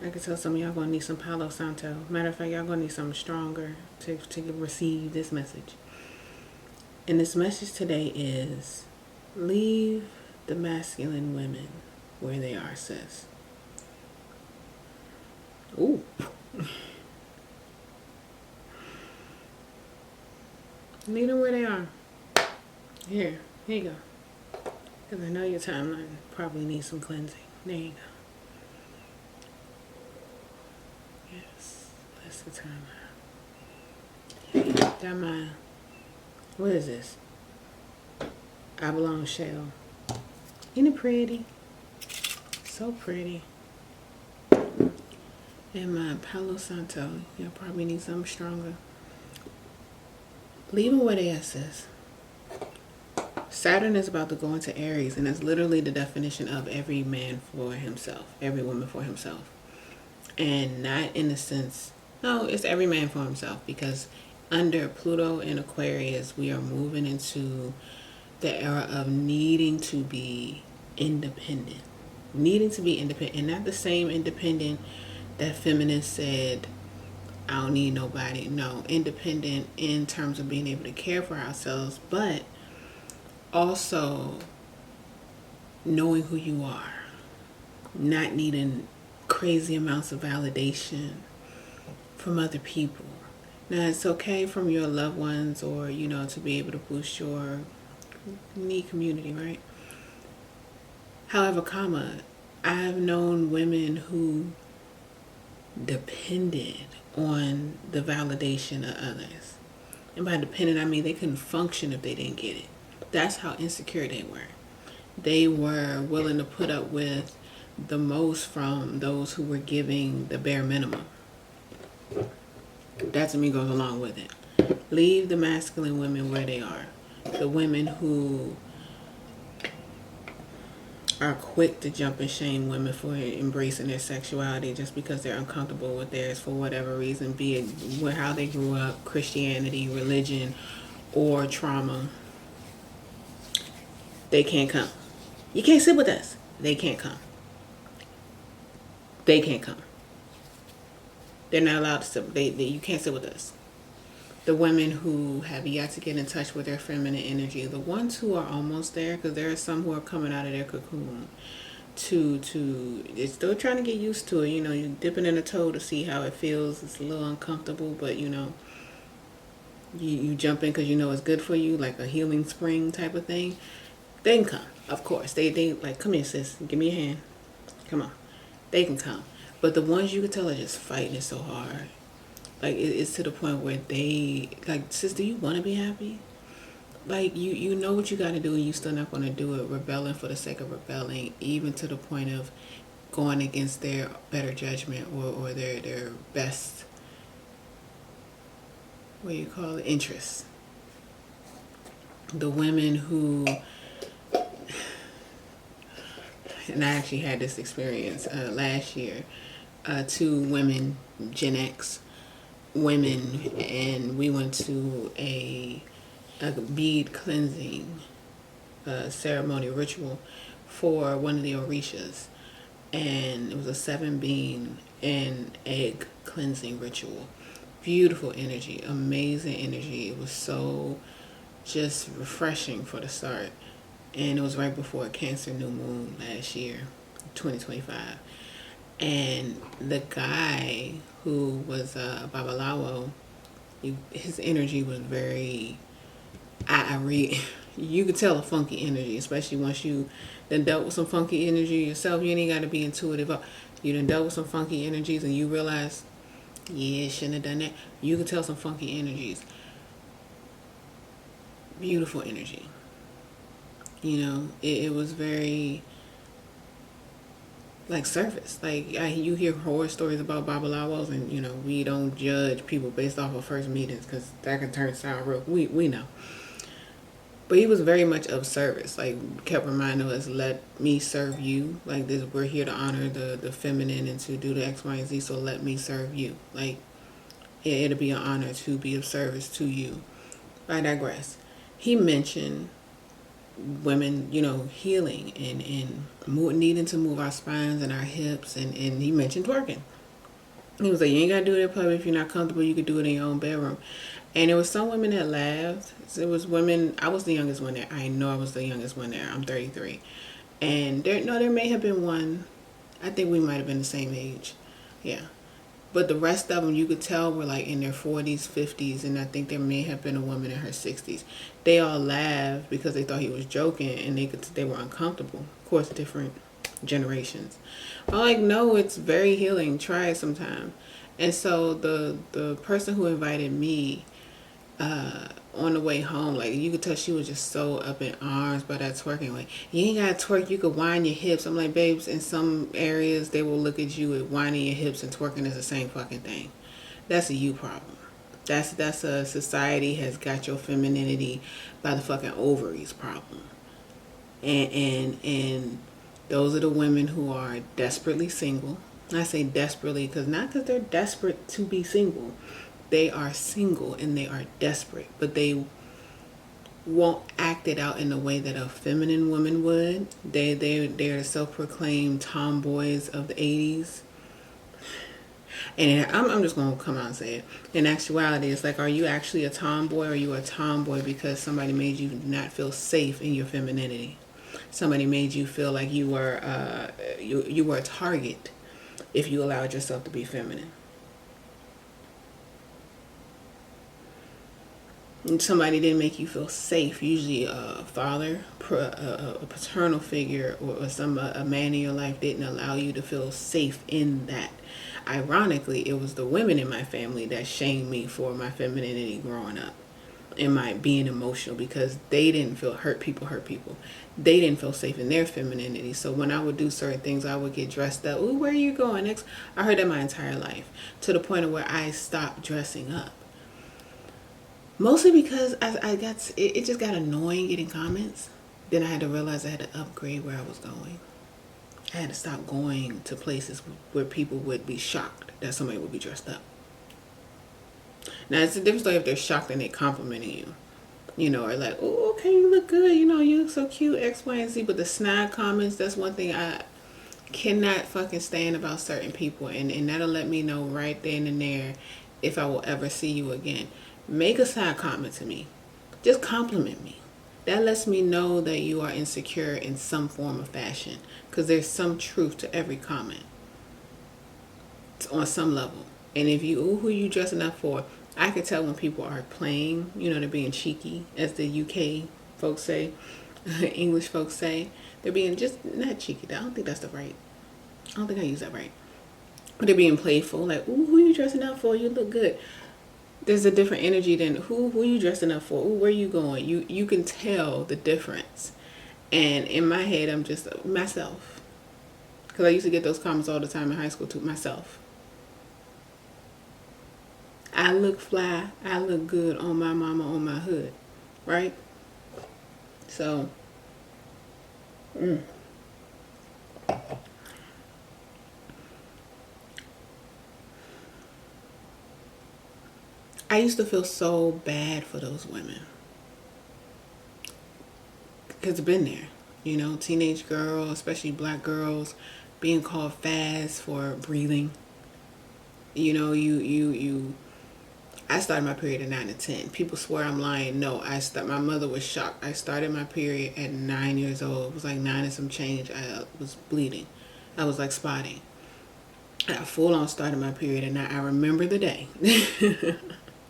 I can tell some of y'all gonna need some Palo Santo. Matter of fact, y'all gonna need something stronger to receive this message. And this message today is, leave the masculine women where they are, sis. Ooh. Leave them where they are. Here you go. Because I know your timeline probably needs some cleansing. There you go. Yes, that's the timeline. Got my, what is this? Abalone shell. Isn't it pretty? So pretty. And my Palo Santo. You'll probably need something stronger. Leave them where they are, sis. Saturn is about to go into Aries, and that's literally the definition of every man for himself, every woman for himself. And not in the sense, no, it's every man for himself, because under Pluto in Aquarius, we are moving into the era of needing to be independent. Needing to be independent, and not the same independent that feminists said, I don't need nobody. No, independent in terms of being able to care for ourselves, but also knowing who you are, not needing crazy amounts of validation from other people. Now, it's okay from your loved ones, or to be able to boost your need community, right? However, I've known women who depended on the validation of others. And by dependent, I mean they couldn't function if they didn't get it. That's how insecure they were. They were willing to put up with the most from those who were giving the bare minimum. That to me goes along with it. Leave the masculine women where they are. The women who are quick to jump and shame women for embracing their sexuality just because they're uncomfortable with theirs for whatever reason, be it how they grew up, Christianity, religion, or trauma. They can't come. You can't sit with us. They can't come. They can't come. They're not allowed to sit. You can't sit with us. The women who have yet to get in touch with their feminine energy, the ones who are almost there, because there are some who are coming out of their cocoon, they're still trying to get used to it. You're dipping in a toe to see how it feels. It's a little uncomfortable, but you jump in because it's good for you, like a healing spring type of thing. They can come, of course. They like, come here, sis, give me a hand. Come on. They can come. But the ones you can tell are just fighting it so hard. Like, it's to the point where they, like, sis, do you want to be happy? Like, you know what you got to do, and you still not going to do it, rebelling for the sake of rebelling, even to the point of going against their better judgment or their best, interests. The women who, and I actually had this experience last year, 2 women, Gen X women, and we went to a bead cleansing ceremony ritual for one of the Orishas, and it was a 7-bean and egg cleansing ritual. Beautiful energy, amazing energy. It was so just refreshing for the start, and it was right before a Cancer new moon last year, 2025. And the guy who was Babalawo, his energy was very, you could tell a funky energy, especially once you done dealt with some funky energy yourself. You ain't got to be intuitive. You done dealt with some funky energies and you realize, yeah, shouldn't have done that. You could tell some funky energies. Beautiful energy. It was very like surface. Like, you hear horror stories about babalawos, and we don't judge people based off of first meetings because that can turn sour real. We know, but he was very much of service. Like, kept reminding us, let me serve you. Like this, we're here to honor the feminine and to do the X, Y, and Z. So let me serve you. Like, it'll be an honor to be of service to you. I digress. He mentioned women, healing and needing to move our spines and our hips, and he mentioned twerking. He was like, you ain't gotta do it in public. If you're not comfortable, you could do it in your own bedroom. And there was some women that laughed. It was women. I was the youngest one there. I know I was the youngest one there. I'm 33, and there may have been one. I think we might have been the same age. Yeah. But the rest of them, you could tell, were like in their 40s, 50s, and I think there may have been a woman in her 60s. They all laughed because they thought he was joking, and they were uncomfortable. Of course, different generations. I'm like, no, it's very healing. Try it sometime. And so the person who invited me, on the way home, like you could tell she was just so up in arms by that twerking. Like, you ain't gotta twerk, you could wind your hips. I'm like, babes, in some areas they will look at you at winding your hips and twerking is the same fucking thing. That's a you problem. That's a society has got your femininity by the fucking ovaries problem. And those are the women who are desperately single. I say desperately because not because they're desperate to be single. They are single and they are desperate, but they won't act it out in the way that a feminine woman would. They're the self-proclaimed tomboys of the 80s. And I'm just going to come out and say it. In actuality, it's like, are you actually a tomboy, or are you a tomboy because somebody made you not feel safe in your femininity? Somebody made you feel like you were you were a target if you allowed yourself to be feminine. And somebody didn't make you feel safe. Usually a father, a paternal figure, or a man in your life didn't allow you to feel safe in that. Ironically, it was the women in my family that shamed me for my femininity growing up and my being emotional, because they didn't feel hurt people. They didn't feel safe in their femininity. So when I would do certain things, I would get dressed up. Ooh, where are you going next? I heard that my entire life, to the point of where I stopped dressing up. Mostly because it just got annoying getting comments. Then I had to realize I had to upgrade where I was going. I had to stop going to places where people would be shocked that somebody would be dressed up. Now, it's a different story if they're shocked and they complimenting you. You know, or like, oh, okay, you look good. You know, you look so cute, X, Y, and Z. But the snide comments, that's one thing I cannot fucking stand about certain people. And that'll let me know right then and there if I will ever see you again. Make a side comment to me. Just compliment me. That lets me know that you are insecure in some form of fashion, because there's some truth to every comment. It's on some level. And if you, ooh, who you dressing up for? I can tell when people are playing, you know, they're being cheeky, as the UK folks say, English folks say. They're being just not cheeky. I don't think that's the right. I don't think I use that right. But they're being playful, like, ooh, who you dressing up for? You look good. There's a different energy than who you dressing up for? Ooh, where you going? You can tell the difference. And in my head, I'm just myself. Because I used to get those comments all the time in high school too, myself. I look fly, I look good on my mama, on my hood, right? So, I used to feel so bad for those women. Because I've been there, you know, teenage girls, especially black girls, being called fast for breathing. You know, I started my period at 9 to 10. People swear I'm lying. No, my mother was shocked. I started my period at 9 years old. It was like 9 and some change. I was bleeding. I was like spotting. I full on started my period at 9. I remember the day.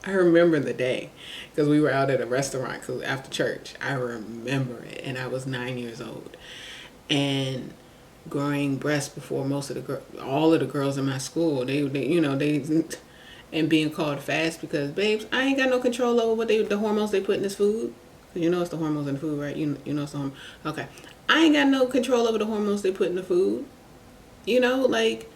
I remember the day because we were out at a restaurant after church. I remember it, and I was 9 years old. And growing breasts before all of the girls in my school, they and being called fast because, babes, I ain't got no control over what the hormones they put in this food. You know it's the hormones in the food, right? You know it's the hormones. Okay. I ain't got no control over the hormones they put in the food. You know, like,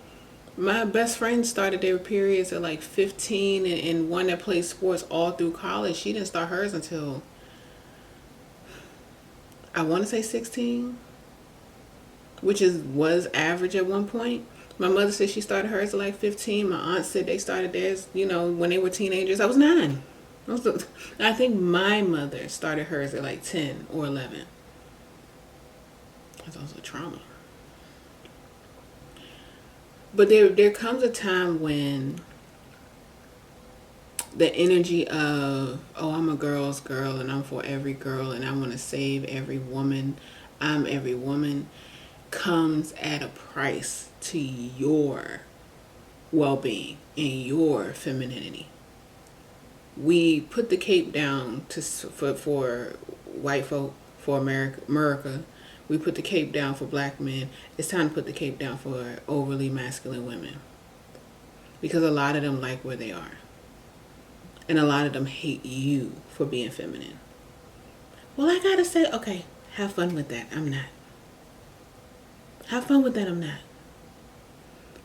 my best friend started their periods at like 15, and one that played sports all through college. She didn't start hers until, I want to say 16, which was average at one point. My mother said she started hers at like 15. My aunt said they started theirs, when they were teenagers. I was 9. I think my mother started hers at like 10 or 11. That's also trauma. But there comes a time when the energy of, oh, I'm a girl's girl and I'm for every girl and I want to save every woman, I'm every woman, comes at a price to your well-being and your femininity. We put the cape down for white folk, for America. We put the cape down for black men. It's time to put the cape down for overly masculine women, because a lot of them like where they are. And a lot of them hate you for being feminine. Well, I gotta say, okay, have fun with that. I'm not. Have fun with that. I'm not.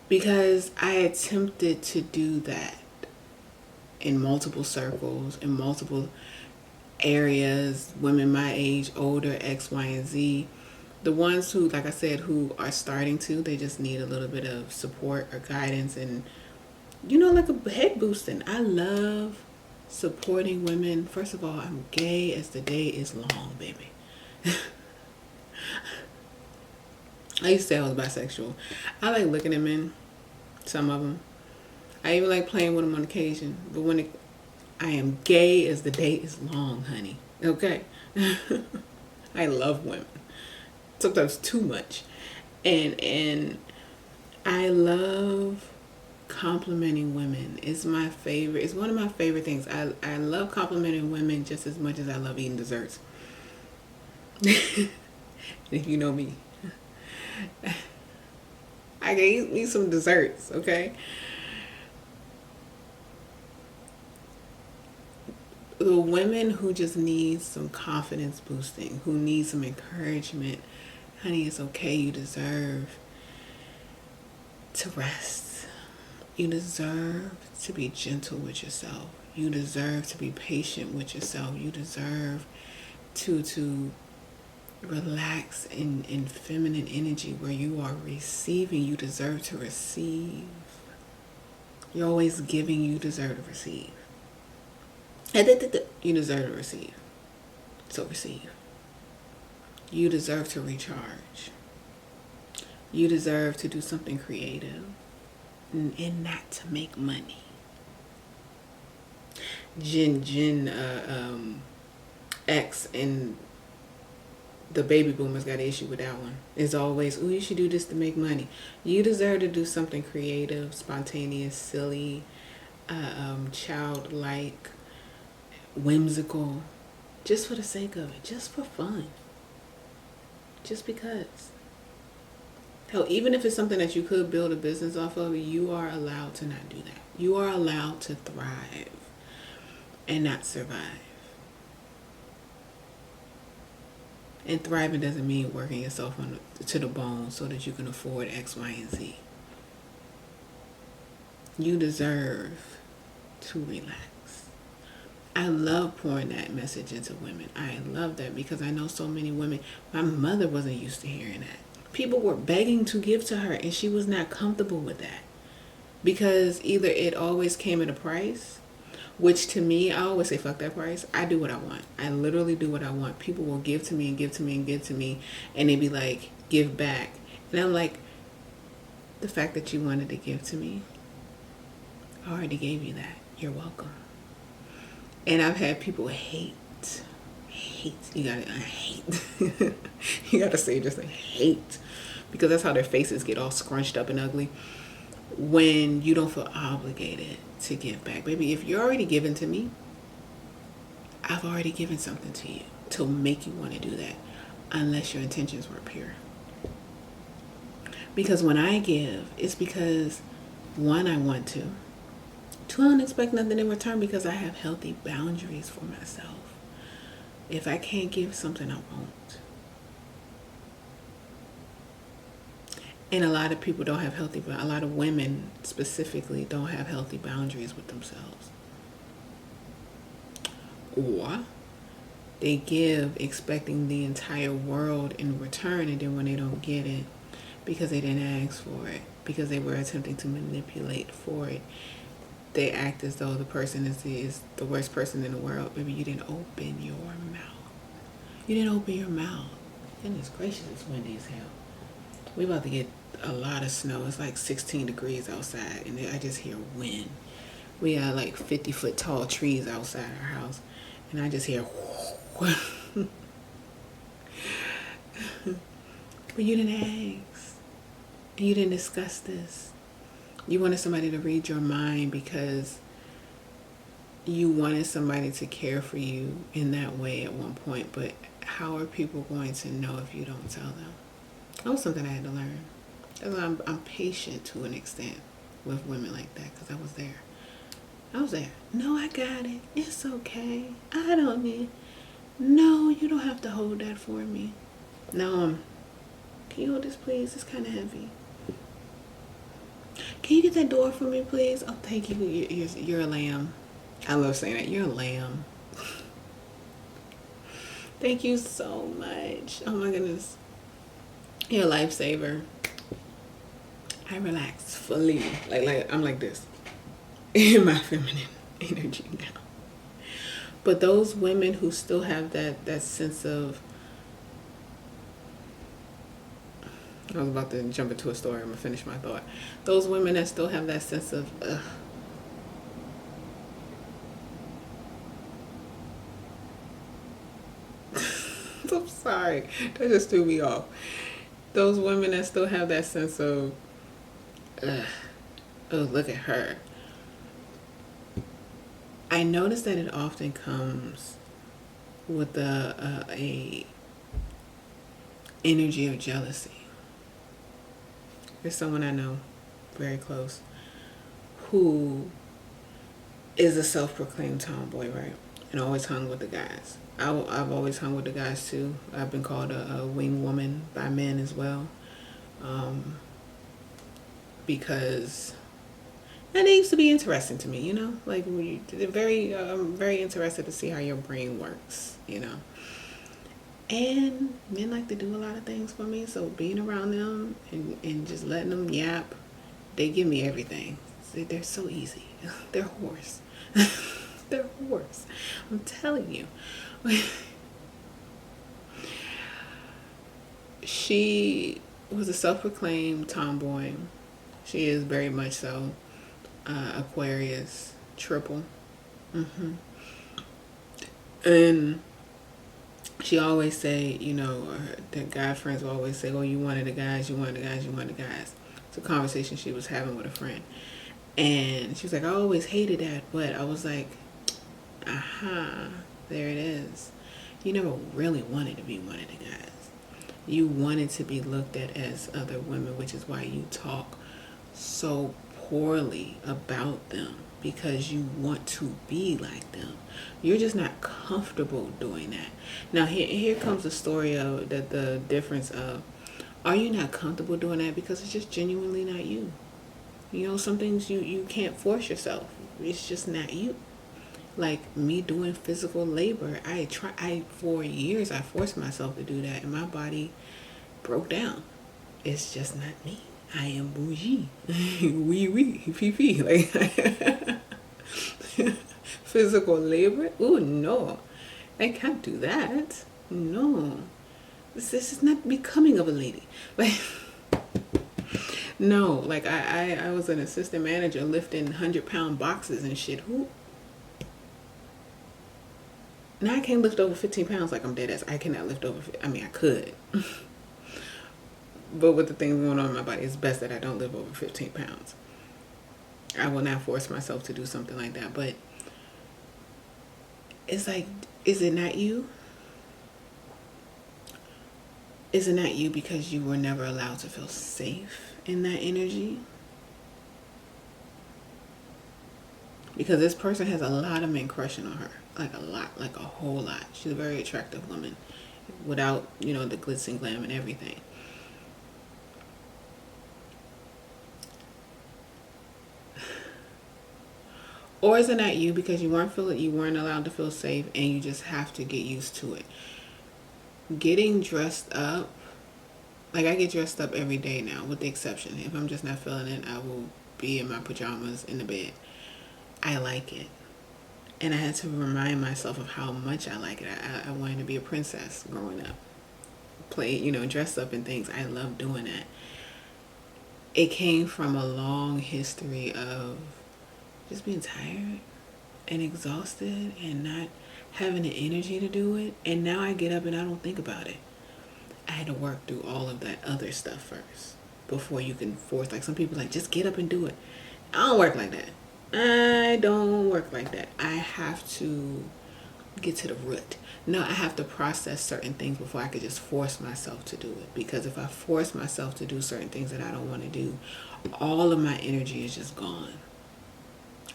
Because I attempted to do that in multiple circles, in multiple areas, women my age, older, X, Y, and Z. The ones who, like I said, who are starting to, they just need a little bit of support or guidance and, like a head boosting. I love supporting women. First of all, I'm gay as the day is long, baby. I used to say I was bisexual. I like looking at men, some of them. I even like playing with them on occasion. But I am gay as the day is long, honey. Okay? I love women. Sometimes too much. And I love complimenting women. It's my favorite. It's one of my favorite things. I love complimenting women just as much as I love eating desserts. If you know me. I can eat me some desserts, okay? The women who just need some confidence boosting, who need some encouragement, honey, it's okay. You deserve to rest. You deserve to be gentle with yourself. You deserve to be patient with yourself. You deserve to relax in feminine energy where you are receiving. You deserve to receive. You're always giving. You deserve to receive. You deserve to receive. So receive. You deserve to recharge. You deserve to do something creative and not to make money. Gen X and the baby boomers got an issue with that one. It's always, oh, you should do this to make money. You deserve to do something creative, spontaneous, silly, childlike, whimsical, just for the sake of it, just for fun, just because. Hell, even if it's something that you could build a business off of, you are allowed to not do that. You are allowed to thrive and not survive. And thriving doesn't mean working yourself to the bone so that you can afford X, Y, and Z. You deserve to relax. I love pouring that message into women. I love that because I know so many women. My mother wasn't used to hearing that. People were begging to give to her and she was not comfortable with that. Because either it always came at a price, which to me, I always say, fuck that price. I do what I want. I literally do what I want. People will give to me and give to me and give to me. And they be like, give back. And I'm like, the fact that you wanted to give to me, I already gave you that. You're welcome. And I've had people hate. You gotta say just like hate. Because that's how their faces get all scrunched up and ugly. When you don't feel obligated to give back. Baby, if you're already giving to me, I've already given something to you to make you want to do that, unless your intentions were pure. Because when I give, it's because, one, I want to. Two, I don't expect nothing in return because I have healthy boundaries for myself. If I can't give something, I won't. And a lot of people don't have a lot of women specifically don't have healthy boundaries with themselves. Or they give expecting the entire world in return, and then when they don't get it, because they didn't ask for it, because they were attempting to manipulate for it, they act as though the person is the worst person in the world. Baby, you didn't open your mouth. You didn't open your mouth. Goodness gracious, it's windy as hell. We about to get a lot of snow. It's like 16 degrees outside, and I just hear wind. We got like 50-foot tall trees outside our house, and I just hear. But you didn't ask. You didn't discuss this. You wanted somebody to read your mind because you wanted somebody to care for you in that way at one point. But how are people going to know if you don't tell them? That was something I had to learn. That's why I'm patient to an extent with women like that, because I was there. No, I got it. It's okay. I don't need. No, you don't have to hold that for me. No, can you hold this, please? It's kind of heavy. Can you get that door for me, please? Oh, thank you. You're a lamb. I love saying that. You're a lamb. Thank you so much. Oh my goodness. You're a lifesaver. I relax fully. Like I'm like this in my feminine energy now. But those women who still have that sense of, I was about to jump into a story. I'm gonna finish my thought. Those women that still have that sense of, I'm sorry, that just threw me off. Those women that still have that sense of, oh, look at her. I notice that it often comes with a energy of jealousy. There's someone I know, very close, who is a self-proclaimed tomboy, right? And always hung with the guys. I've always hung with the guys too. I've been called a wing woman by men as well, because and it used to be interesting to me, you know. Like I'm very interested to see how your brain works, you know. And men like to do a lot of things for me, so being around them and just letting them yap, they give me everything. They're so easy. They're whores. They're whores. I'm telling you. She was a self-proclaimed tomboy. She is very much so. Aquarius, triple. And she always say, you know, the guy friends will always say, oh, you wanted the guys, you wanted the guys, you wanted the guys. It's a conversation she was having with a friend. And she was like, I always hated that, but I was like, aha, there it is. You never really wanted to be one of the guys. You wanted to be looked at as other women, which is why you talk so poorly about them, because you want to be like them. You're just not comfortable doing that. Now here comes the story of the difference of, are you not comfortable doing that because it's just genuinely not you? You know, some things you can't force yourself. It's just not you. Like me doing physical labor, for years I forced myself to do that, and my body broke down. It's just not me. I am bougie. Oui, fifi. Like physical labor? Oh no, I can't do that. No, this is not becoming of a lady. Like no, like I was an assistant manager lifting 100-pound boxes and shit. Who? Now I can't lift over 15 pounds like I'm dead ass. I cannot lift over. I mean, I could. But with the things going on in my body, it's best that I don't live over 15 pounds. I will not force myself to do something like that. But it's like, is it not you? Is it not you because you were never allowed to feel safe in that energy? Because this person has a lot of men crushing on her. Like a lot, like a whole lot. She's a very attractive woman without, you know, the glitz and glam and everything. Or is it not you because you weren't allowed to feel safe, and you just have to get used to it? Getting dressed up, like I get dressed up every day now, with the exception, if I'm just not feeling it, I will be in my pajamas in the bed. I like it. And I had to remind myself of how much I like it. I wanted to be a princess growing up. play, dress up in things. I love doing that. It came from a long history of just being tired and exhausted and not having the energy to do it. And now I get up and I don't think about it. I had to work through all of that other stuff first before you can force. Like some people like, just get up and do it. I don't work like that. I don't work like that. I have to get to the root. No, I have to process certain things before I could just force myself to do it. Because if I force myself to do certain things that I don't want to do, all of my energy is just gone.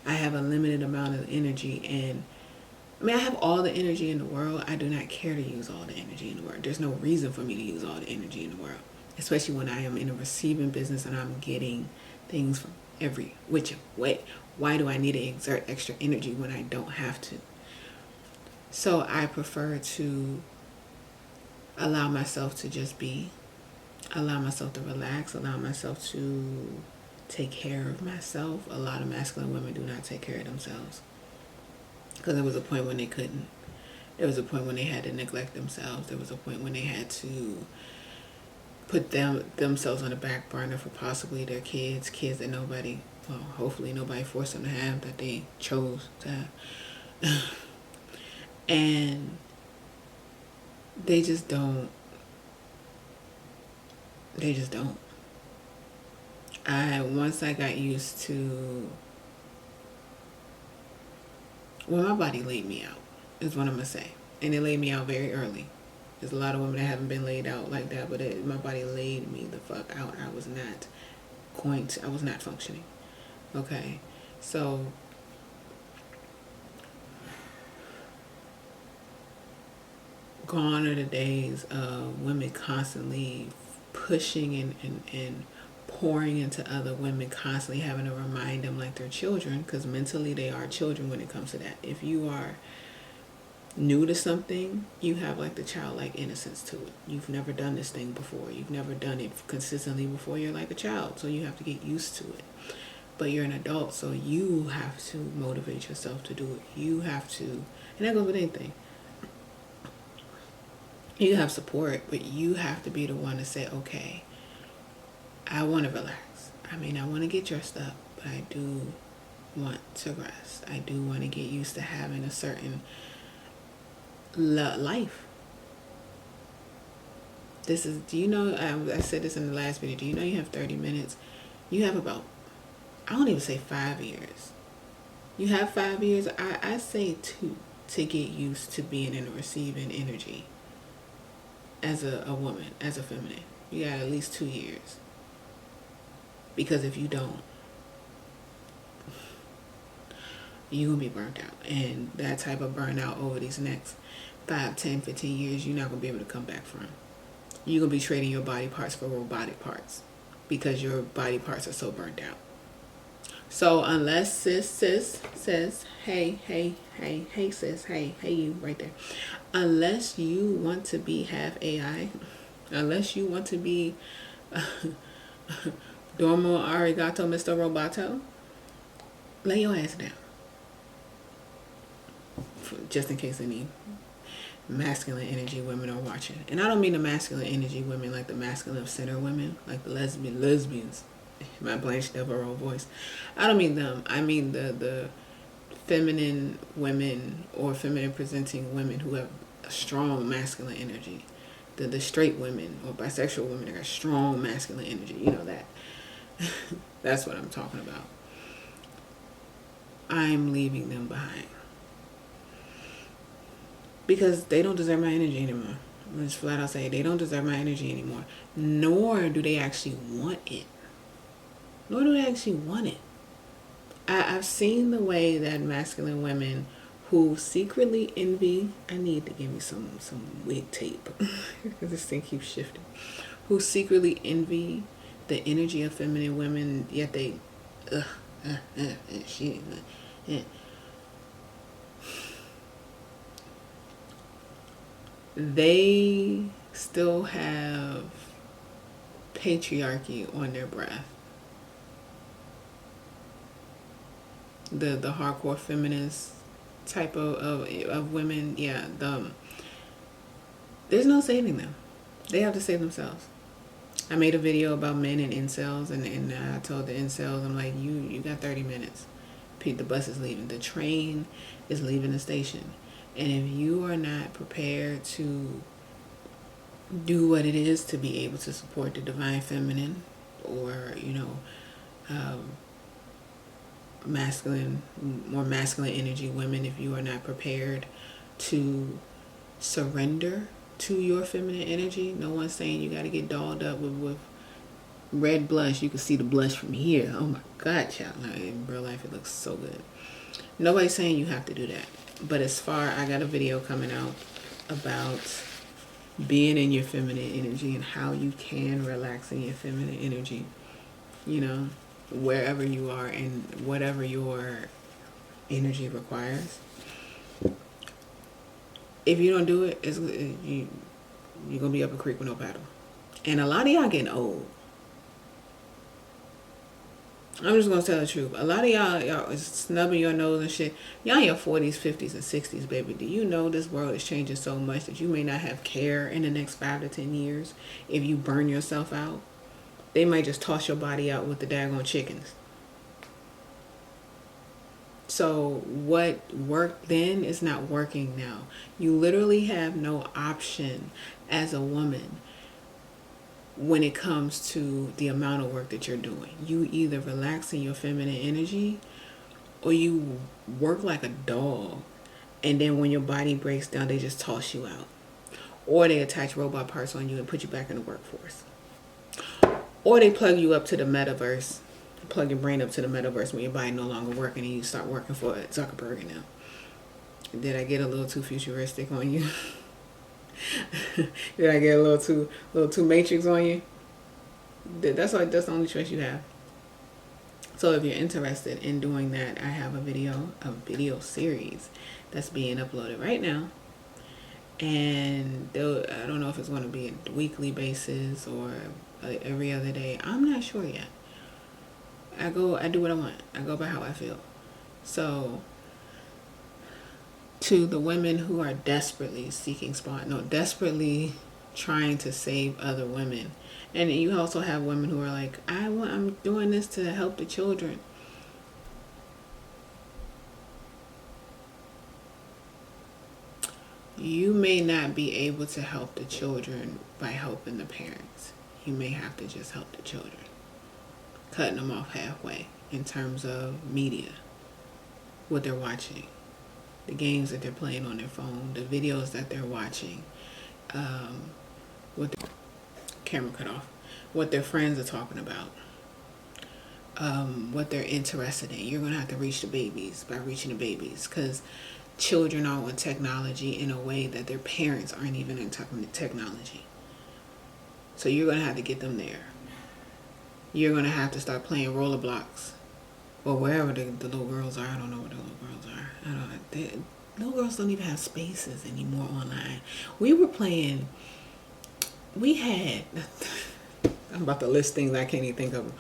I have a limited amount of energy, and I have all the energy in the world. I do not care to use all the energy in the world. There's no reason for me to use all the energy in the world, especially when I am in a receiving business and I'm getting things from every which way. Why do I need to exert extra energy when I don't have to? So I prefer to allow myself to just be, allow myself to relax, allow myself to take care of myself. A lot of masculine women do not take care of themselves because there was a point when they couldn't. There was a point when they had to neglect themselves. There was a point when they had to put themselves on the back burner for possibly their kids that nobody, well, hopefully nobody forced them to have, that they chose to have. And they just don't. Once I got used to, well, my body laid me out, is what I'm going to say. And it laid me out very early. There's a lot of women that haven't been laid out like that, but my body laid me the fuck out. I was not functioning. Okay. So gone are the days of women constantly pushing and pouring into other women, constantly having to remind them like they're children, because mentally they are children when it comes to that. If you are new to something, you have like the childlike innocence to it. You've never done this thing before. You've never done it consistently before. You're like a child, so you have to get used to it. But you're an adult, so you have to motivate yourself to do it. You have to, and that goes with anything. You have support, but you have to be the one to say, okay, I want to relax. I want to get dressed up, but I do want to rest. I do want to get used to having a certain life. Do you know, I said this in the last video, do you know you have 30 minutes? You have about, I don't even say 5 years. You have 5 years, I say 2 to get used to being in a receiving energy. As a woman, as a feminine, you got at least 2 years. Because if you don't, you're going to be burnt out. And that type of burnout over these next 5, 10, 15 years, you're not going to be able to come back from. You're going to be trading your body parts for robotic parts because your body parts are so burnt out. So unless sis says, hey sis, hey you right there. Unless you want to be half AI, unless you want to be Dormo Arigato Mr. Roboto, lay your ass down. Just in case any masculine energy women are watching. And I don't mean the masculine energy women like the masculine center women, like the lesbians. My Blanche Devereaux voice. I don't mean them. I mean the feminine women or feminine presenting women who have a strong masculine energy. The straight women or bisexual women that got strong masculine energy. You know that. That's what I'm talking about. I'm leaving them behind. Because they don't deserve my energy anymore. I'm just flat out say they don't deserve my energy anymore. Nor do they actually want it. I've seen the way that masculine women who secretly envy, I need to give me some wig tape because this thing keeps shifting, who secretly envy the energy of feminine women, yet they they still have patriarchy on their breath. The hardcore feminist type of women, yeah, there's no saving them. They have to save themselves. I made a video about men and incels, and I told the incels, I'm like, you got 30 minutes. The bus is leaving. The train is leaving the station. And if you are not prepared to do what it is to be able to support the divine feminine, or, masculine, more masculine energy women, if you are not prepared to surrender to your feminine energy, no one's saying you got to get dolled up with red blush. You can see the blush from here. Oh my God, child. In real life, it looks so good. Nobody's saying you have to do that. But I got a video coming out about being in your feminine energy and how you can relax in your feminine energy, wherever you are and whatever your energy requires. If you don't do it, you're going to be up a creek with no paddle. And a lot of y'all getting old. I'm just going to tell the truth. A lot of y'all is snubbing your nose and shit. Y'all in your 40s, 50s, and 60s, baby. Do you know this world is changing so much that you may not have care in the next 5 to 10 years if you burn yourself out? They might just toss your body out with the daggone chickens. So what worked then is not working now. You literally have no option as a woman when it comes to the amount of work that you're doing. You either relax in your feminine energy, or you work like a dog, and then when your body breaks down, they just toss you out. Or they attach robot parts on you and put you back in the workforce. Or they plug you up to the metaverse, plug your brain up to the metaverse when your body no longer working and you start working for Zuckerberg now. Did I get a little too futuristic on you? Did I get a little too Matrix on you? That's the only choice you have. So if you're interested in doing that, I have a video series that's being uploaded right now. And I don't know if it's going to be a weekly basis or every other day. I'm not sure yet. I do what I want. I go by how I feel. So to the women who are desperately desperately trying to save other women. And you also have women who are like, I'm doing this to help the children. You may not be able to help the children by helping the parents. You may have to just help the children. Cutting them off halfway in terms of media, what they're watching, the games that they're playing on their phone, the videos that they're watching, what the camera cut off, what their friends are talking about, what they're interested in. You're going to have to reach the babies by reaching the babies, because children are on technology in a way that their parents aren't even in technology. So you're going to have to get them there. You're going to have to start playing roller blocks, or wherever the little girls are. I don't know what the little girls are. Little girls don't even have spaces anymore online. I'm about to list things I can't even think of them.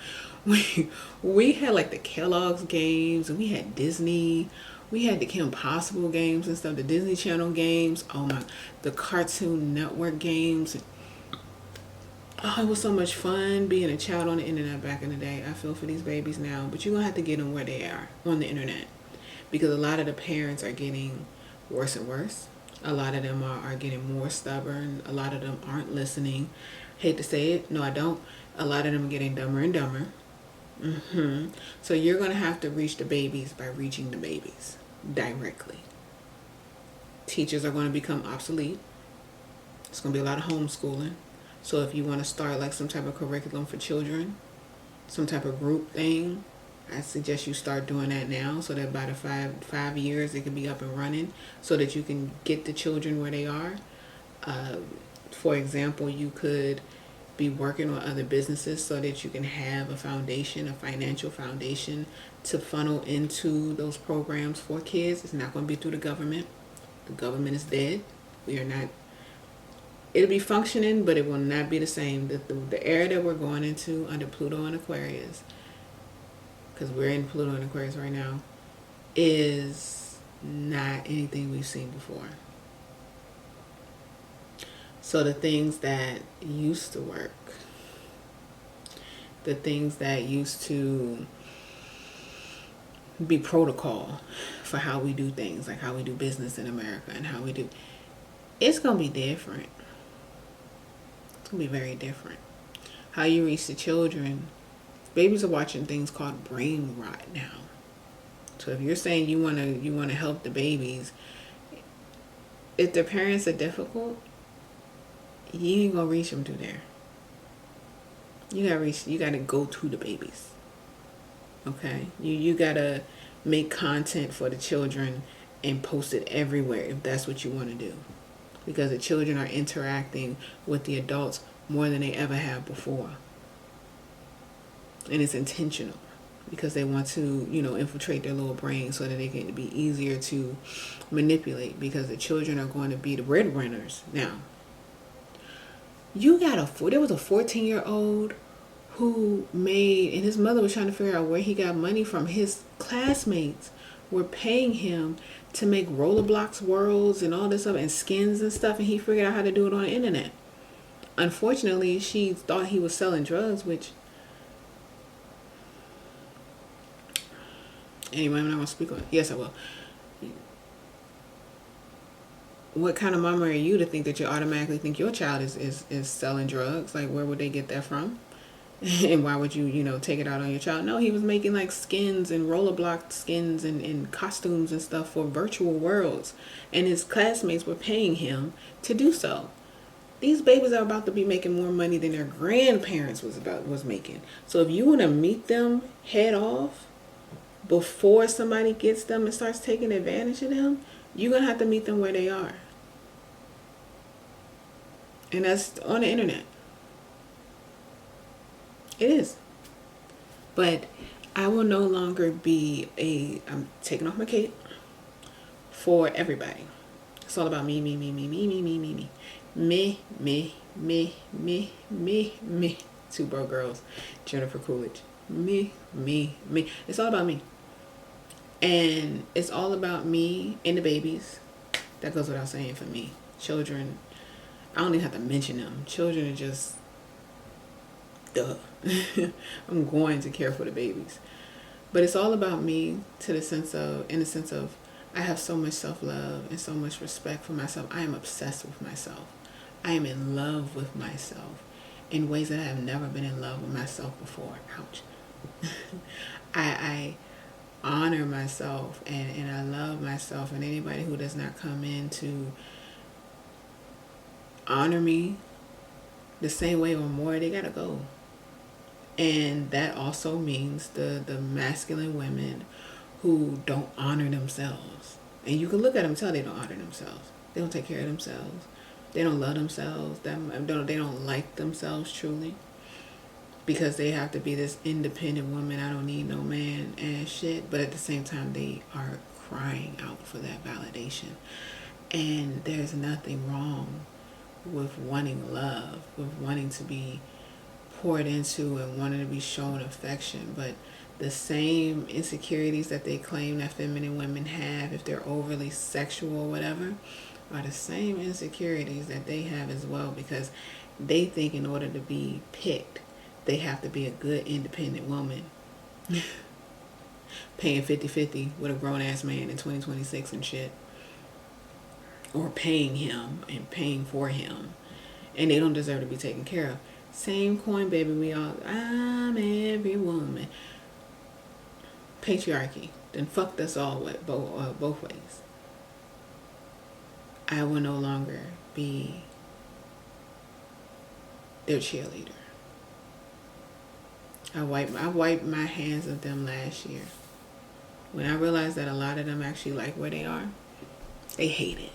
We had like the Kellogg's games, and we had Disney. We had the Kim Possible games and stuff, the Disney Channel games. The Cartoon Network games. Oh, it was so much fun being a child on the internet back in the day. I feel for these babies now, but you're going to have to get them where they are on the internet, because a lot of the parents are getting worse and worse. A lot of them are getting more stubborn. A lot of them aren't listening. Hate to say it. No, I don't. A lot of them are getting dumber and dumber. So you're going to have to reach the babies by reaching the babies directly. Teachers are going to become obsolete. It's going to be a lot of homeschooling. So if you want to start like some type of curriculum for children, some type of group thing, I suggest you start doing that now, so that by the five years it can be up and running, so that you can get the children where they are. For example, you could be working on other businesses so that you can have a foundation, a financial foundation to funnel into those programs for kids. It's not going to be through the government. The government is dead. It'll be functioning, but it will not be the same. The era that we're going into under Pluto and Aquarius, because we're in Pluto and Aquarius right now, is not anything we've seen before. So the things that used to work, the things that used to be protocol for how we do things, like how we do business in America and how we do, it's going to be different. It's going to be very different. How you reach the children, babies are watching things called brain rot now. So if you're saying you want to help the babies, if their parents are difficult, you ain't gonna reach them through there. You gotta go to the babies. Okay? You gotta make content for the children and post it everywhere if that's what you want to do. Because the children are interacting with the adults more than they ever have before. And it's intentional because they want to, infiltrate their little brain so that they can be easier to manipulate, because the children are going to be the breadwinners now. There was a 14-year-old who made, and his mother was trying to figure out where he got money from. His classmates were paying him to make Rollerblocks worlds and all this stuff and skins and stuff, and he figured out how to do it on the internet. Unfortunately, she thought he was selling drugs, which, anyway, I'm not going to speak on it. Yes, I will. What kind of mama are you to think that you automatically think your child is selling drugs? Like, where would they get that from? And why would you, take it out on your child? No, he was making like skins and rollerblock skins and costumes and stuff for virtual worlds. And his classmates were paying him to do so. These babies are about to be making more money than their grandparents was making. So if you want to meet them head off before somebody gets them and starts taking advantage of them, you're going to have to meet them where they are. And that's on the internet. It is. But I will no longer be I'm taking off my cape for everybody. It's all about me, me, me, me, me, me, me, me, me. Me, me, me, me, me, me. Two broke girls. Jennifer Coolidge. Me, me, me. It's all about me. And it's all about me and the babies. That goes without saying for me. Children, I don't even have to mention them. Children are just, duh. I'm going to care for the babies. But it's all about me in the sense of I have so much self-love and so much respect for myself. I am obsessed with myself. I am in love with myself in ways that I have never been in love with myself before. Ouch. I honor myself and I love myself, and anybody who does not come in to honor me the same way or more, they gotta go. And that also means the masculine women who don't honor themselves. And you can look at them and tell they don't honor themselves. They don't take care of themselves. They don't love themselves. They don't like themselves truly. Because they have to be this independent woman, I don't need no man and shit. But at the same time, they are crying out for that validation. And there's nothing wrong with wanting love, with wanting to be poured into and wanting to be shown affection. But the same insecurities that they claim that feminine women have, if they're overly sexual or whatever, are the same insecurities that they have as well, because they think in order to be picked, they have to be a good independent woman. Paying 50-50 with a grown-ass man in 2026 and shit. Or paying him and paying for him. And they don't deserve to be taken care of. Same coin, baby. I'm every woman. Patriarchy. Then fucked us all with both ways. I will no longer be their cheerleader. I wiped my hands of them last year. When I realized that a lot of them actually like where they are, they hate it.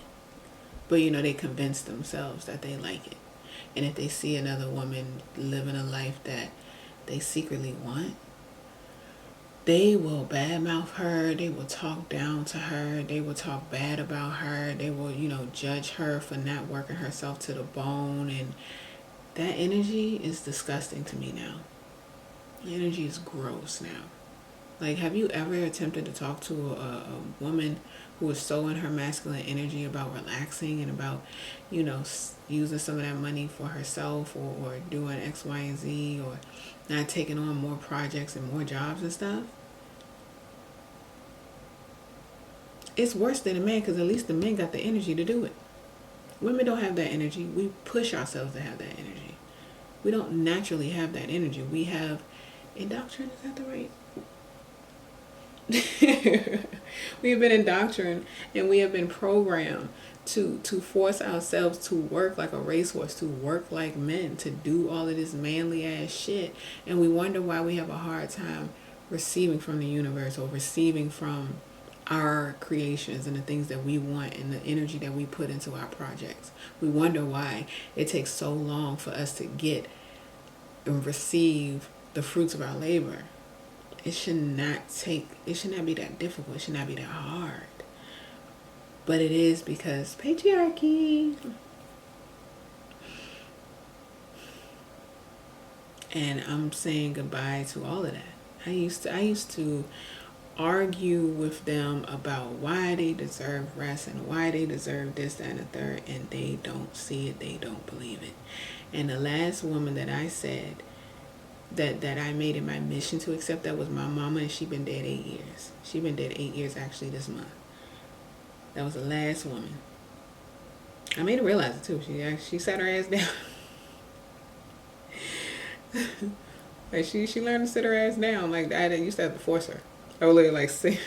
But they convince themselves that they like it. And if they see another woman living a life that they secretly want, they will badmouth her, they will talk down to her, they will talk bad about her, they will, judge her for not working herself to the bone. And that energy is disgusting to me now. The energy is gross now. Like, have you ever attempted to talk to a woman who is so in her masculine energy about relaxing and about, using some of that money for herself, or doing X, Y, and Z, or not taking on more projects and more jobs and stuff? It's worse than a man, because at least the men got the energy to do it. Women don't have that energy. We push ourselves to have that energy. We don't naturally have that energy. We have indoctrined, is that the right? We have been indoctrinated, and we have been programmed to force ourselves to work like a racehorse, to work like men, to do all of this manly ass shit. And we wonder why we have a hard time receiving from the universe, or receiving from our creations and the things that we want and the energy that we put into our projects. We wonder why it takes so long for us to get and receive the fruits of our labor. It should not be that difficult. It should not be that hard. But it is, because patriarchy. And I'm saying goodbye to all of that. I used to argue with them about why they deserve rest and why they deserve this, that, and the third, and they don't see it, they don't believe it. And the last woman that I said that I made it my mission to accept that was my mama, and she been dead 8 years. She been dead 8 years actually this month. That was the last woman. I made her realize it too. She sat her ass down. Like she learned to sit her ass down. Like, I used to have to force her. I would literally say,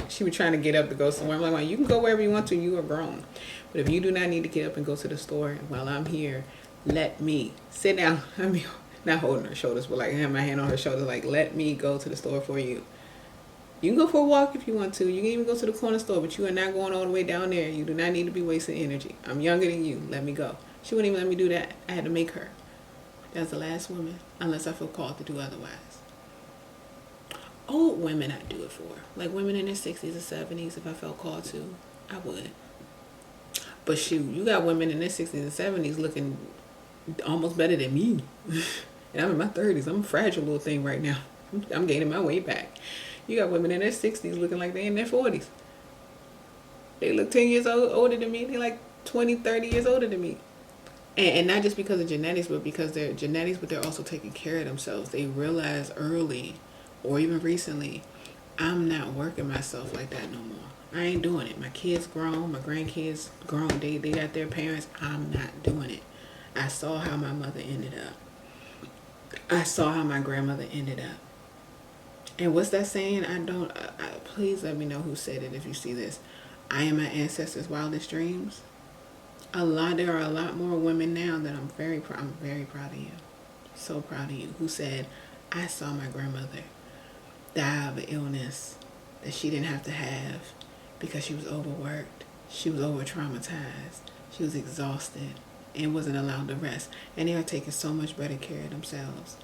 she was trying to get up to go somewhere. I'm like, well, you can go wherever you want to. You are grown. But if you do not need to get up and go to the store while I'm here, let me sit down. I mean, not holding her shoulders, but like have my hand on her shoulder, like, let me go to the store for you. You can go for a walk if you want to. You can even go to the corner store, but you are not going all the way down there. You do not need to be wasting energy. I'm younger than you. Let me go. She wouldn't even let me do that. I had to make her. That's the last woman, unless I feel called to do otherwise. Old women I do it for. Like women in their 60s or 70s, if I felt called to, I would. But shoot, you got women in their 60s and 70s looking almost better than me. And I'm in my 30s. I'm a fragile little thing right now. I'm gaining my weight back. You got women in their 60s looking like they're in their 40s. They look 10 years older than me. They're like 20, 30 years older than me. And not just because of genetics, but because they're genetics, but they're also taking care of themselves. They realize early, or even recently, I'm not working myself like that no more. I ain't doing it. My kids grown, my grandkids grown. They got their parents. I'm not doing it. I saw how my mother ended up. I saw how my grandmother ended up. And what's that saying? Please let me know who said it if you see this. I am my ancestors' wildest dreams. There are a lot more women now that I'm very proud of you. So proud of you. Who said, I saw my grandmother die of an illness that she didn't have to have because she was overworked. She was over traumatized. She was exhausted and wasn't allowed to rest. And they are taking so much better care of themselves.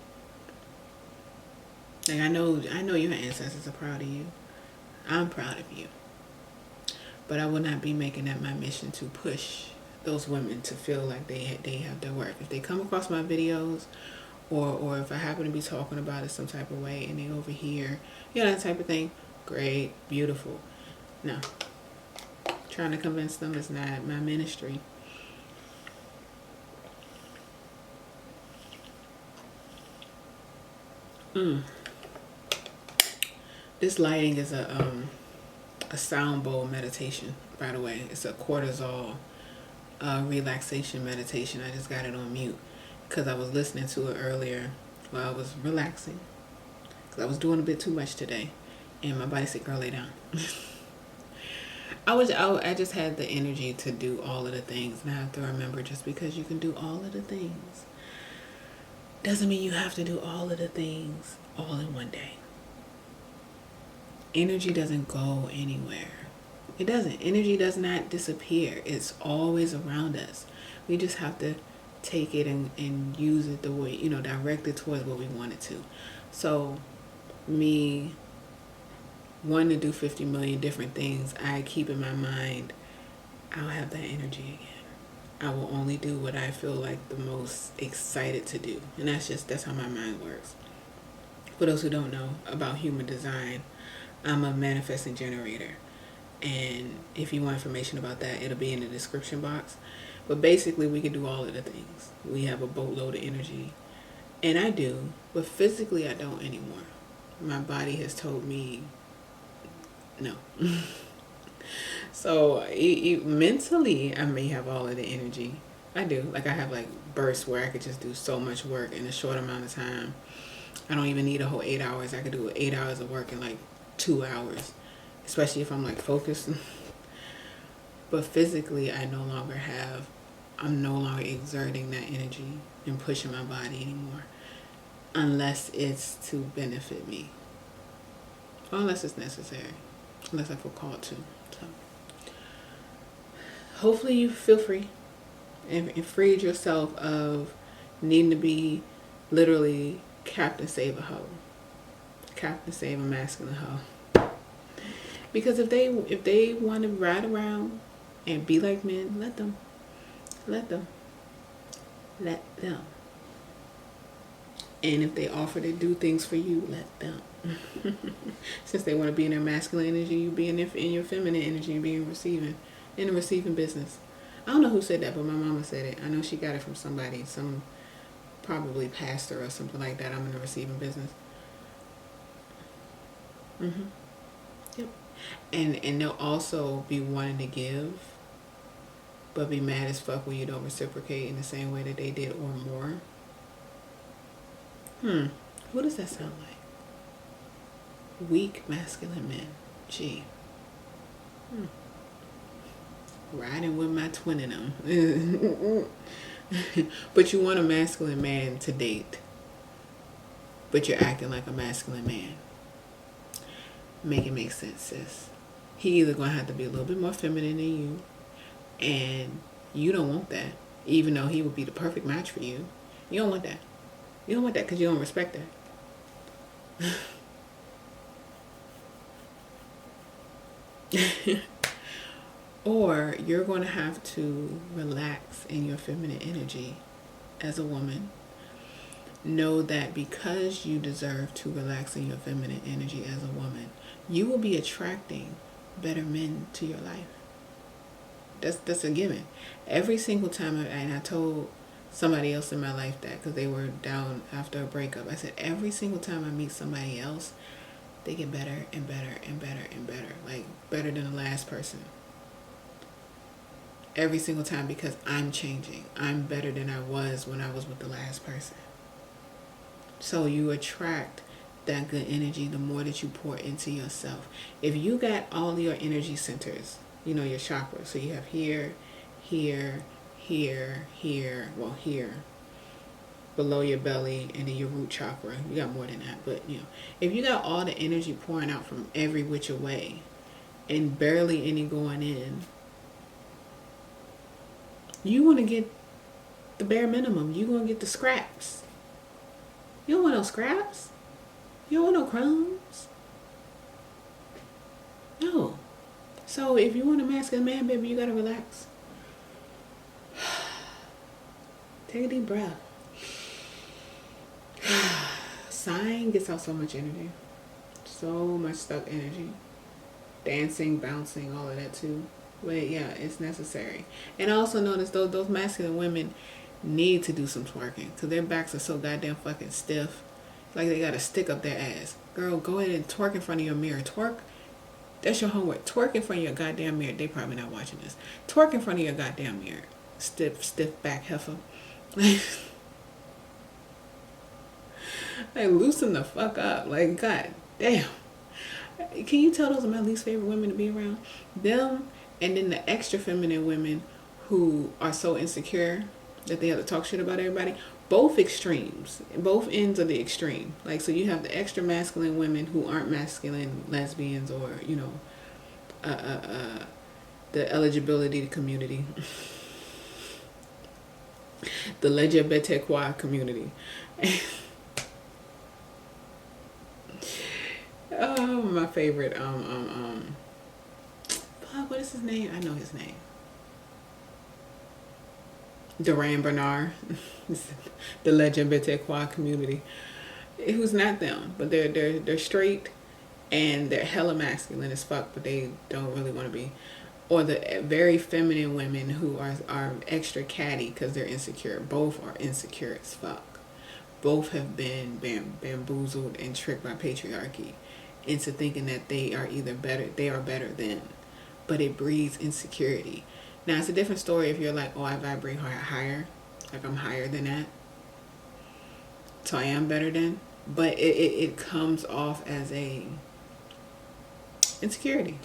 Like, I know your ancestors are proud of you. I'm proud of you. But I will not be making that my mission to push those women to feel like they have their worth. If they come across my videos, or if I happen to be talking about it some type of way and they overhear, that type of thing, great, beautiful. No. Trying to convince them is not my ministry. This lighting is a sound bowl meditation, by the way. It's a cortisol relaxation meditation. I just got it on mute because I was listening to it earlier while I was relaxing, because I was doing a bit too much today, and my body said, girl, lay down. I just had the energy to do all of the things, and I have to remember, just because you can do all of the things doesn't mean you have to do all of the things all in one day. Energy doesn't go anywhere. It doesn't. Energy does not disappear. It's always around us. We just have to take it and use it the way, direct it towards what we want it to. So me wanting to do 50 million different things, I keep in my mind, I'll have that energy again. I will only do what I feel like the most excited to do. And that's how my mind works. For those who don't know about human design, I'm a manifesting generator. And if you want information about that, it'll be in the description box. But basically, we can do all of the things. We have a boatload of energy. And I do, but physically, I don't anymore. My body has told me no. So mentally, I may have all of the energy. I do. Like, I have like bursts where I could just do so much work in a short amount of time. I don't even need a whole 8 hours. I could do 8 hours of work in like 2 hours, especially if I'm like focused. But physically, I'm no longer exerting that energy and pushing my body anymore, unless it's to benefit me, or unless it's necessary, unless I feel called to. So hopefully you feel free and freed yourself of needing to be literally Captain Save a hoe, Captain Save a masculine hoe. Because if they want to ride around and be like men, let them. And if they offer to do things for you, let them. Since they want to be in their masculine energy, you be in your feminine energy and be in the receiving business. I don't know who said that, but my mama said it. I know she got it from somebody, some probably pastor or something like that. I'm in the receiving business. Yep. And they'll also be wanting to give, but be mad as fuck when you don't reciprocate in the same way that they did or more. What does that sound like? Weak masculine men. Gee. Riding with my twin in them. But you want a masculine man to date, but you're acting like a masculine man. Make it make sense, sis. He either gonna have to be a little bit more feminine than you, and you don't want that, even though he would be the perfect match for you. You don't want that. You don't want that because you don't respect that. Or you're going to have to relax in your feminine energy as a woman. Know that because you deserve to relax in your feminine energy as a woman, you will be attracting better men to your life. That's a given. Every single time, and I told somebody else in my life that because they were down after a breakup. I said every single time I meet somebody else, they get better and better and better and better. Like better than the last person. Every single time, because I'm changing. I'm better than I was when I was with the last person. So you attract that good energy the more that you pour into yourself. If you got all your energy centers, your chakras, so you have here, below your belly, and then your root chakra. You got more than that, but if you got all the energy pouring out from every which way and barely any going in, you want to get the bare minimum. You want to get the scraps. You don't want no scraps. You don't want no crumbs. No. So if you want a masculine man, baby, you gotta relax. Take a deep breath. Sighing gets out so much energy. So much stuck energy. Dancing, bouncing, all of that too. But yeah, it's necessary. And I also notice those masculine women need to do some twerking because their backs are so goddamn fucking stiff. Like they got a stick up their ass. Girl, go ahead and twerk in front of your mirror. Twerk. That's your homework. Twerk in front of your goddamn mirror. They probably not watching this. Twerk in front of your goddamn mirror. Stiff back heifer. Like loosen the fuck up. Like, god damn. Can you tell those are my least favorite women to be around? Them, and then the extra feminine women who are so insecure that they have to talk shit about everybody. Both extremes. Both ends of the extreme. Like, so you have the extra masculine women who aren't masculine lesbians or, the eligibility community. The LGBTQ community. Oh, my favorite. Fuck, what is his name? I know his name. Duran Bernard. The LGBTQ community. who's not them, but they're straight and they're hella masculine as fuck, but they don't really want to be. Or the very feminine women who are extra catty because they're insecure. Both are insecure as fuck. Both have been bamboozled and tricked by patriarchy into thinking that they are better than, but it breeds insecurity. Now it's a different story if you're like, oh, I vibrate higher, like I'm higher than that, so I am better than. But it comes off as a insecurity,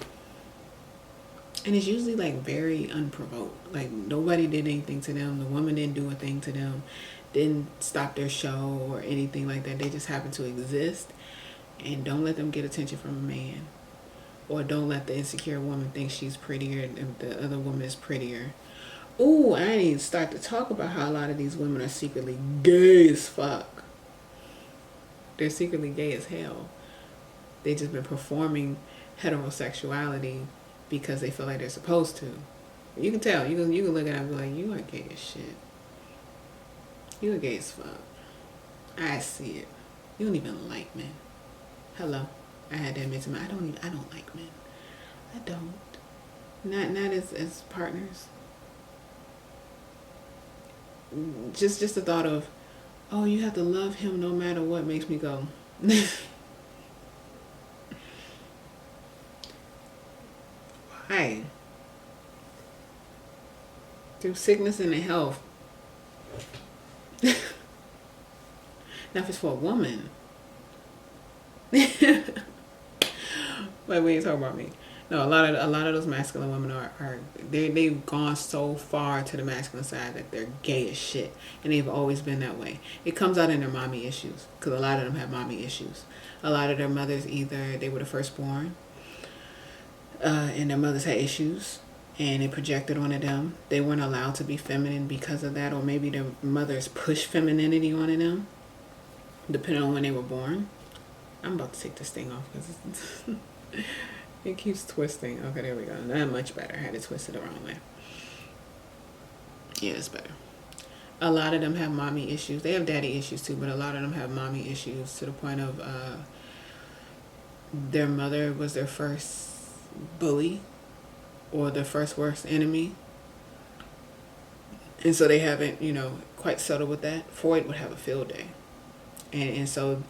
and it's usually like very unprovoked. Like nobody did anything to them. The woman didn't do a thing to them, didn't stop their show or anything like that. They just happen to exist, and don't let them get attention from a man, or don't let the insecure woman think she's prettier and the other woman is prettier. Ooh, I didn't even start to talk about how a lot of these women are secretly gay as fuck. They're secretly gay as hell. They just been performing heterosexuality because they feel like they're supposed to. You can tell. You can look at it and be like, you are gay as shit. You are gay as fuck. I see it. You don't even like men. Hello. I had to admit to me, I don't like men. I don't. Not as partners. Just the thought of, oh, you have to love him no matter what makes me go. Why? Through sickness and health. Now if it's for a woman. Wait, we ain't talking about me. No, a lot of those masculine women are they've gone so far to the masculine side that they're gay as shit, and they've always been that way. It comes out in their mommy issues, because a lot of them have mommy issues. A lot of their mothers, either they were the firstborn, and their mothers had issues, and it projected onto them. They weren't allowed to be feminine because of that, or maybe their mothers pushed femininity onto them, depending on when they were born. I'm about to take this thing off because it keeps twisting. Okay, there we go. Not much better. I had to twist it the wrong way. Yeah, it's better. A lot of them have mommy issues. They have daddy issues too, but a lot of them have mommy issues to the point of their mother was their first bully or their first worst enemy. And so they haven't, quite settled with that. Freud would have a field day. And so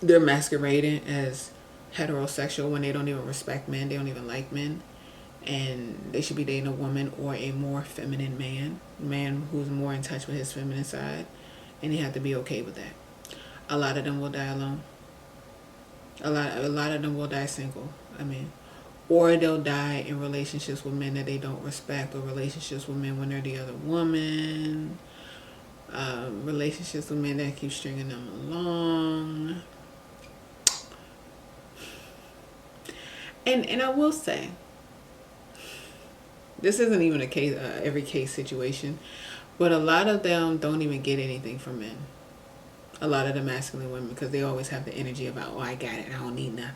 they're masquerading as heterosexual when they don't even respect men. They don't even like men. And they should be dating a woman or a more feminine man who's more in touch with his feminine side. And they have to be okay with that. A lot of them will die alone. A lot of them will die single. Or they'll die in relationships with men that they don't respect, or relationships with men when they're the other woman. Relationships with men that keep stringing them along. And I will say, this isn't even a case, every case situation, but a lot of them don't even get anything from men. A lot of the masculine women, because they always have the energy about, oh, I got it, I don't need nothing.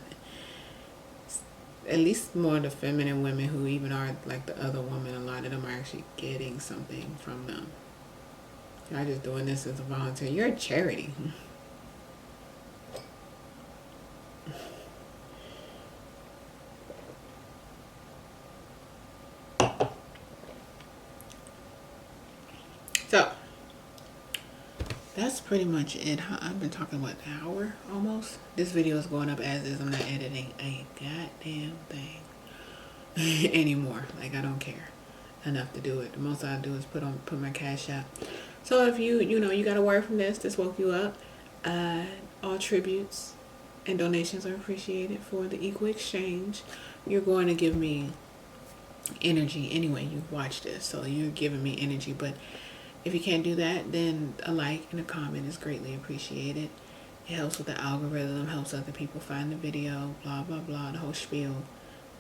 At least more of the feminine women who even are like the other woman, a lot of them are actually getting something from them. You're not just doing this as a volunteer. You're a charity. So, that's pretty much it. I've been talking, an hour almost? This video is going up as is. I'm not editing a goddamn thing anymore. Like, I don't care enough to do it. The most I do is put my cash out. So if you got a word from this woke you up, all tributes and donations are appreciated for the equal exchange. You're going to give me energy anyway. You watch this, so you're giving me energy. But if you can't do that, then a like and a comment is greatly appreciated. It helps with the algorithm, helps other people find the video, blah, blah, blah, the whole spiel,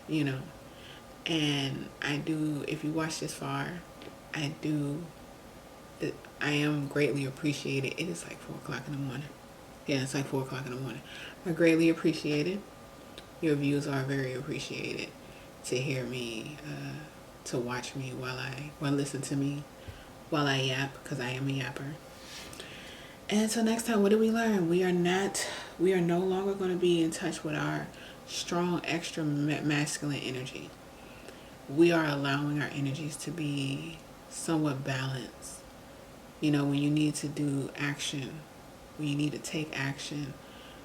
And if you watch this far, I am greatly appreciated. It is like 4 o'clock in the morning. Yeah, it's like 4 o'clock in the morning. I greatly appreciate it. Your views are very appreciated. To hear me, to watch me listen to me while I yap, because I am a yapper. And until next time, what did we learn? We are no longer going to be in touch with our strong, extra masculine energy. We are allowing our energies to be somewhat balanced. You know, when you need to do action, when you need to take action,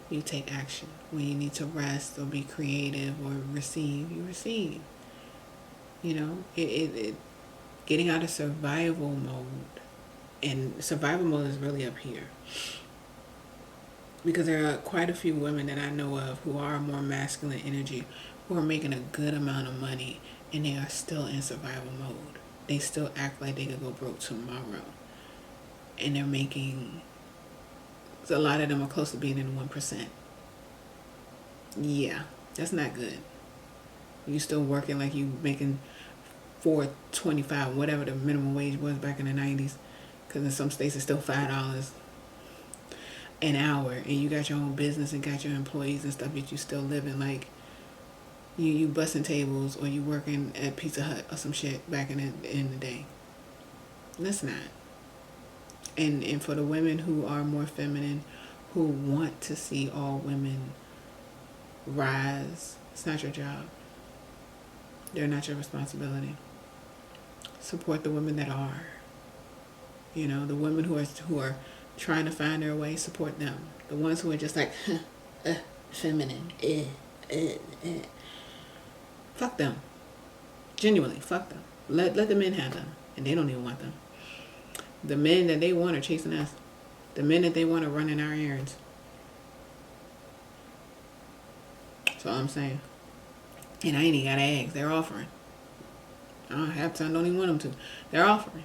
you take action. When you need to rest or be creative or receive, you receive. You know, getting out of survival mode. And survival mode is really up here. Because there are quite a few women that I know of who are more masculine energy, who are making a good amount of money, and they are still in survival mode. They still act like they could go broke tomorrow. And they're making, a lot of them are close to being in the 1%. Yeah, that's not good. You still working like you making $4.25, whatever the minimum wage was back in the 90s. Because in some states it's still $5 an hour, and you got your own business and got your employees and stuff, but you still living like you busting tables or you working at Pizza Hut or some shit back in the day. Let's not. And for the women who are more feminine, who want to see all women rise, it's not your job. They're not your responsibility. Support the women that are. You know, the women who are trying to find their way, support them. The ones who are just like, feminine, fuck them. Genuinely, fuck them. Let the men have them, and they don't even want them. The men that they want are chasing us. The men that they want are running our errands. That's all I'm saying. And I ain't even got to ask. They're offering. I don't have time. I don't even want them to. They're offering.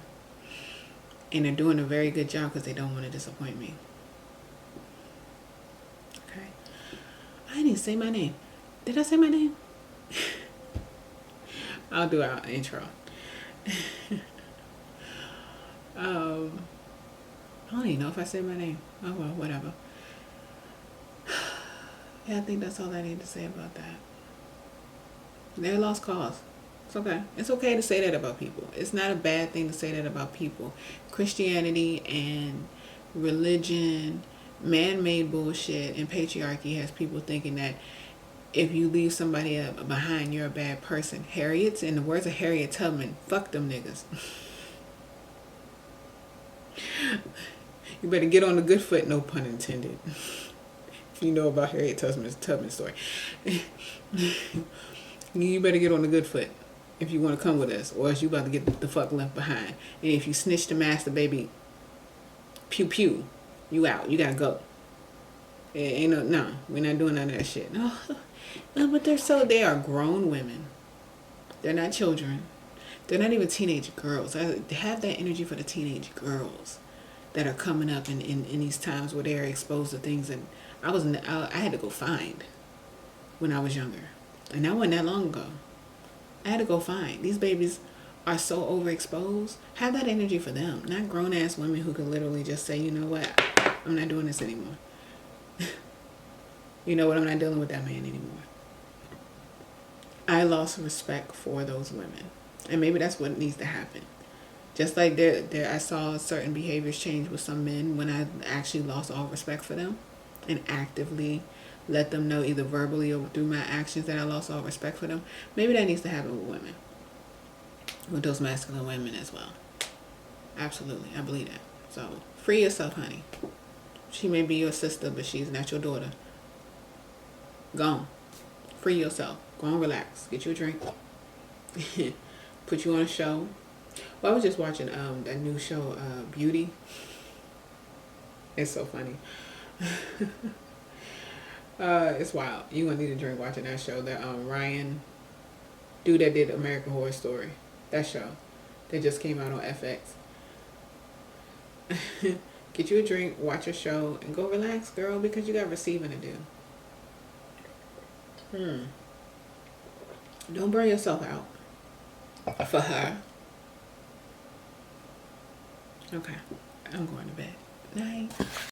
And they're doing a very good job because they don't want to disappoint me. Okay. I didn't even say my name. Did I say my name? I'll do our intro. I don't even know if I said my name. Oh well, whatever. Yeah, I think that's all I need to say about that. They're a lost cause. It's okay. It's okay to say that about people. It's not a bad thing to say that about people. Christianity and religion, man-made bullshit, and patriarchy has people thinking that if you leave somebody behind, you're a bad person. Harriet's, in the words of Harriet Tubman, fuck them niggas. You better get on the good foot, no pun intended. If you know about Harriet Tubman's story. You better get on the good foot if you want to come with us, or else you about to get the fuck left behind. And if you snitch the master, baby, pew pew, you out. You gotta go. Ain't no, we're not doing none of that shit. No, but they are grown women. They're not children. They're not even teenage girls. I have that energy for the teenage girls that are coming up in these times where they're exposed to things that I had to go find when I was younger. And that wasn't that long ago. I had to go find. These babies are so overexposed. Have that energy for them. Not grown-ass women who could literally just say, you know what, I'm not doing this anymore. You know what, I'm not dealing with that man anymore. I lost respect for those women. And maybe that's what needs to happen. Just like I saw certain behaviors change with some men when I actually lost all respect for them and actively let them know, either verbally or through my actions, that I lost all respect for them. Maybe that needs to happen with women, with those masculine women as well. Absolutely, I believe that. So free yourself, honey. She may be your sister, but she's not your daughter. Go on. Free yourself. Go on, relax. Get you a drink. Put you on a show. Well, I was just watching that new show, Beauty. It's so funny. It's wild. You're going to need a drink watching that show. That Ryan, dude that did American Horror Story. That show. That just came out on FX. Get you a drink, watch a show, and go relax, girl, because you got receiving to do. Don't burn yourself out for her. Okay, I'm going to bed. Night.